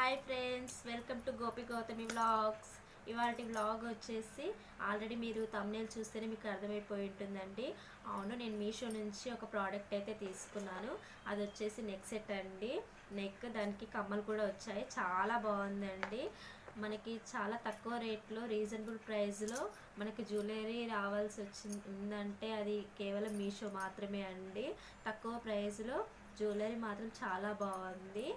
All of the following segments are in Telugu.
Hi friends, welcome to Gopi Gautami vlogs. ఇవాటి వ్లాగ్ వచ్చేసి ఆల్రెడీ మీరు thumbnail చూస్తేనే మీకు అర్థమైపోయి ఉంటుందండి. అవును, నేను మీషో నుంచి ఒక ప్రోడక్ట్ అయితే తీసుకున్నాను. అది వచ్చేసి నెక్ సెట్ అండి. నెక్ దానికి కమ్మలు కూడా వచ్చాయి. చాలా బాగుందండి. మనకి చాలా తక్కువ రేట్లో రీజనబుల్ ప్రైస్లో మనకి జ్యువెలరీ రావాల్సి ఉందంటే అది కేవలం మీషో మాత్రమే అండి. తక్కువ ప్రైస్లో జ్యువెలరీ మాత్రం చాలా బాగుంది.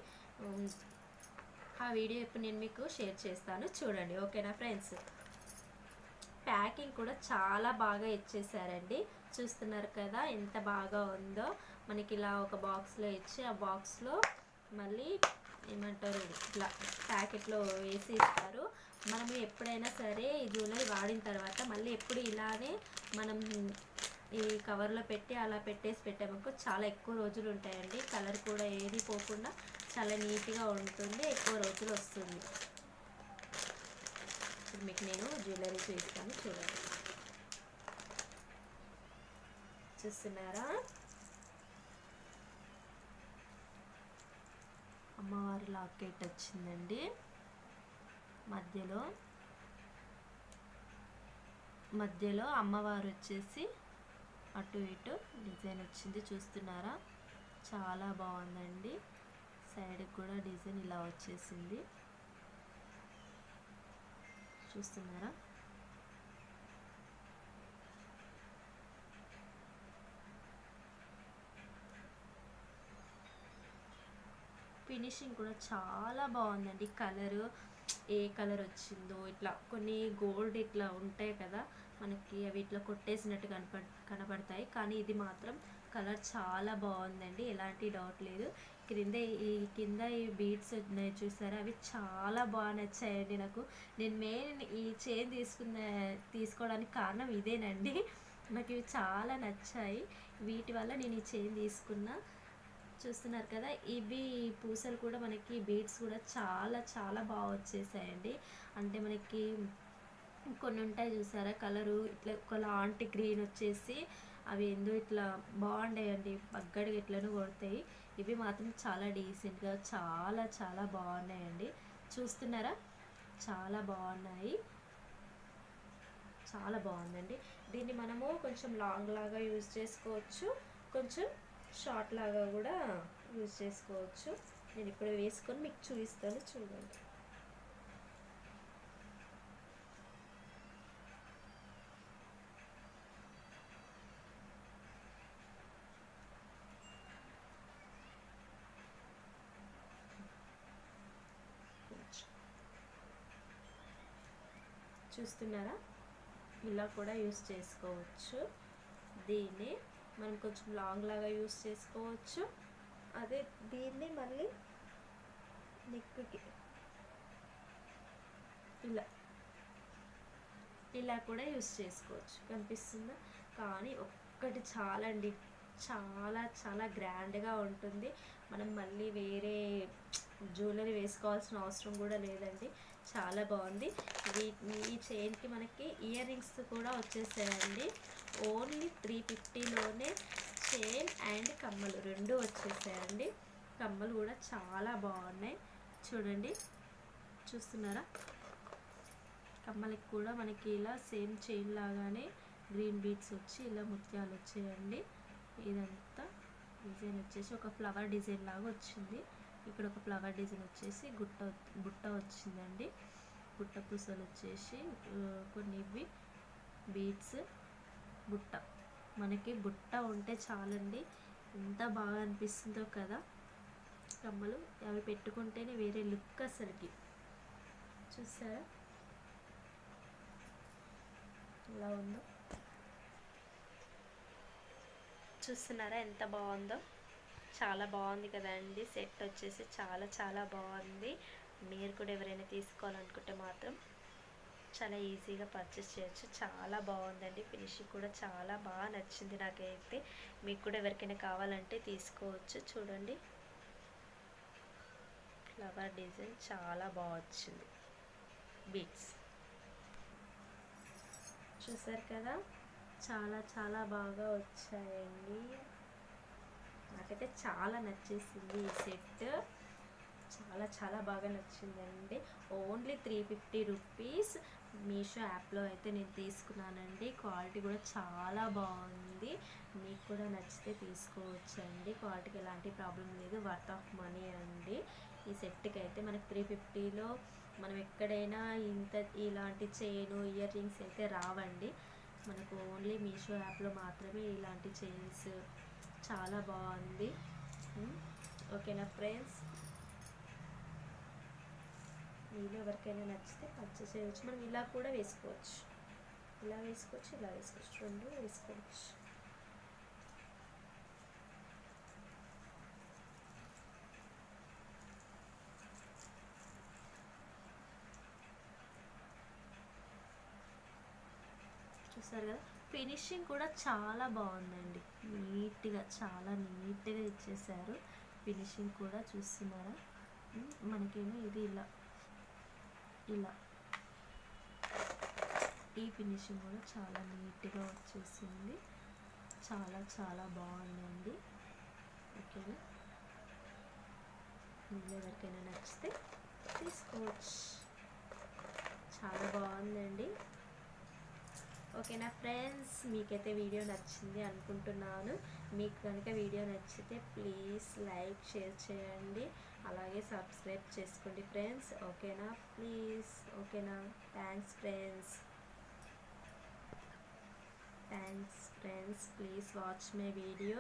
ఆ వీడియో ఇప్పుడు నేను మీకు షేర్ చేస్తాను, చూడండి. ఓకేనా ఫ్రెండ్స్? ప్యాకింగ్ కూడా చాలా బాగా ఇచ్చేసారండి. చూస్తున్నారు కదా ఎంత బాగా ఉందో. మనకి ఇలా ఒక బాక్స్లో ఇచ్చి ఆ బాక్స్లో మళ్ళీ ఏమంటారు ఇట్లా ప్యాకెట్లో వేసి ఇస్తారు. మనము ఎప్పుడైనా సరే ఈ జ్యువెలరీ వాడిన తర్వాత మళ్ళీ ఎప్పుడు ఇలానే మనం ఈ కవర్లో పెట్టి అలా పెట్టామనుకో చాలా ఎక్కువ రోజులు ఉంటాయండి. కలర్ కూడా ఏది పోకుండా చాలా నీట్గా ఉంటుంది, ఎక్కువ రోజులు వస్తుంది. ఇప్పుడు మీకు నేను జ్యువెలరీ చూపిస్తాను, చూడండి. చూస్తున్నారా? అమ్మవారి లాకెట్ వచ్చిందండి. మధ్యలో అమ్మవారు వచ్చేసి అటు ఇటు డిజైన్ వచ్చింది. చూస్తున్నారా? చాలా బాగుందండి. సైడ్కి కూడా డిజైన్ ఇలా వచ్చేసింది. చూస్తున్నారా? ఫినిషింగ్ కూడా చాలా బాగుందండి. కలరు ఏ కలర్ వచ్చిందో ఇట్లా కొన్ని గోల్డ్ ఇట్లా ఉంటాయి కదా మనకి, అవి ఇట్లా కొట్టేసినట్టు కనపడతాయి. కానీ ఇది మాత్రం కలర్ చాలా బాగుందండి, ఎలాంటి డౌట్ లేదు. కింద ఈ బీడ్స్ ఉన్నాయి చూసారా, అవి చాలా బాగా నచ్చాయండి నాకు. నేను మెయిన్ ఈ చైన్ తీసుకోవడానికి కారణం ఇదేనండి. నాకు ఇవి చాలా నచ్చాయి. వీటి వల్ల నేను ఈ చైన్ తీసుకున్నా. చూస్తున్నారు కదా, ఇవి పూసలు కూడా మనకి బీడ్స్ కూడా చాలా చాలా బాగా వచ్చేసాయండి. అంటే మనకి కొన్ని ఉంటాయి చూసారా కలరు ఇట్లా ఒకలాంటి గ్రీన్ వచ్చేసి అవి ఎందుకు ఇట్లా బాగుంటాయండి, పగ్గడికి ఎట్లనో కొడతాయి. ఇవి మాత్రం చాలా డీసెంట్గా చాలా చాలా బాగున్నాయండి. చూస్తున్నారా? చాలా బాగున్నాయి, చాలా బాగుందండి. దీన్ని మనము కొంచెం లాంగ్ లాగా యూజ్ చేసుకోవచ్చు, కొంచెం షార్ట్ లాగా కూడా యూజ్ చేసుకోవచ్చు. నేను ఇప్పుడు వేసుకొని మీకు చూపిస్తాను, చూడండి. చూస్తున్నారా? ఇలా కూడా యూజ్ చేసుకోవచ్చు. దీన్ని మనం కొంచెం లాంగ్ లాగా యూజ్ చేసుకోవచ్చు. అదే దీన్ని మళ్ళీ నెక్కి ఇలా కూడా యూజ్ చేసుకోవచ్చు. కనిపిస్తుందా? కానీ ఒక్కటి చాలండి, చాలా చాలా గ్రాండ్గా ఉంటుంది. మనం మళ్ళీ వేరే జ్యువెలరీ వేసుకోవాల్సిన అవసరం కూడా లేదండి. చాలా బాగుంది. ఈ చైన్కి మనకి ఇయర్ రింగ్స్ కూడా వచ్చేసాయండి. ఓన్లీ 350లోనే చైన్ అండ్ కమ్మలు రెండు వచ్చేసాయండి. కమ్మలు కూడా చాలా బాగున్నాయి, చూడండి. చూస్తున్నారా? కమ్మలకి కూడా మనకి ఇలా సేమ్ చైన్ లాగానే గ్రీన్ బీడ్స్ వచ్చి ఇలా ముత్యాలు వచ్చాయండి. ఇదంతా డిజైన్ వచ్చేసి ఒక ఫ్లవర్ డిజైన్ లాగా వచ్చింది. ఇక్కడ ఒక ఫ్లవర్ డిజైన్ వచ్చేసి బుట్ట వచ్చిందండి. బుట్ట పూసలు వచ్చేసి కొన్ని ఇవి బీడ్స్, బుట్ట. మనకి బుట్ట ఉంటే చాలండి, ఎంత బాగా అనిపిస్తుందో కదా. కమ్మలు అవి పెట్టుకుంటేనే వేరే లుక్ అసలుకి. చూసారా ఎలా ఉందో? చూస్తున్నారా ఎంత బాగుందో? చాలా బాగుంది కదండి. సెట్ వచ్చేసి చాలా చాలా బాగుంది. మీరు కూడా ఎవరైనా తీసుకోవాలనుకుంటే మాత్రం చాలా ఈజీగా పర్చేస్ చేయొచ్చు. చాలా బాగుందండి. ఫినిషింగ్ కూడా చాలా బాగా నచ్చింది నాకైతే. మీకు కూడా ఎవరికైనా కావాలంటే తీసుకోవచ్చు. చూడండి, ఫ్లవర్ డిజైన్ చాలా బాగా వచ్చింది. బీడ్స్ చూసారు కదా, చాలా చాలా బాగా వచ్చాయండి. నాకైతే చాలా నచ్చేసింది ఈ సెట్, చాలా చాలా బాగా నచ్చిందండి. ఓన్లీ 350 రూపీస్ మీషో యాప్లో అయితే నేను తీసుకున్నానండి. క్వాలిటీ కూడా చాలా బాగుంది. మీకు కూడా నచ్చితే తీసుకోవచ్చండి. క్వాలిటీకి ఎలాంటి ప్రాబ్లం లేదు, వర్త్ ఆఫ్ మనీ అండి. ఈ సెట్కి అయితే మనకి 350లో మనం ఎక్కడైనా ఇలాంటి చైను ఇయర్ రింగ్స్ అయితే రావండి. మనకు ఓన్లీ మీషో యాప్లో మాత్రమే ఇలాంటి చైన్స్. చాలా బాగుంది. ఓకేనా ఫ్రెండ్స్, మీలో ఎవరికైనా నచ్చితే పర్చేస్ చేయవచ్చు. మనం ఇలా కూడా వేసుకోవచ్చు, ఇలా వేసుకోవచ్చు, ఇలా వేసుకోవచ్చు, రెండు వేసుకోవచ్చు. చూసారు కదా, ఫినిషింగ్ కూడా చాలా బాగుందండి. నీట్గా, చాలా నీట్గా ఇచ్చేసారు. ఫినిషింగ్ కూడా చూస్తున్నారా, మనకేమో ఇది ఇలా ఇలా ఈ ఫినిషింగ్ కూడా చాలా నీట్గా వచ్చేసింది. చాలా చాలా బాగుందండి. ఓకేనా, మీరు ఎవరికైనా నచ్చితే తీసుకోవచ్చు. చాలా బాగుందండి. ఓకేనా ఫ్రెండ్స్, మీకైతే వీడియో నచ్చింది అనుకుంటున్నాను. మీకు కనుక వీడియో నచ్చితే ప్లీజ్ లైక్, షేర్ చేయండి. అలాగే సబ్స్క్రైబ్ చేసుకోండి ఫ్రెండ్స్. ఓకేనా ప్లీజ్. ఓకేనా, thanks friends. Please watch my video.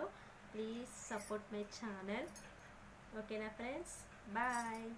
Please support my channel. ఓకేనా ఫ్రెండ్స్, బాయ్.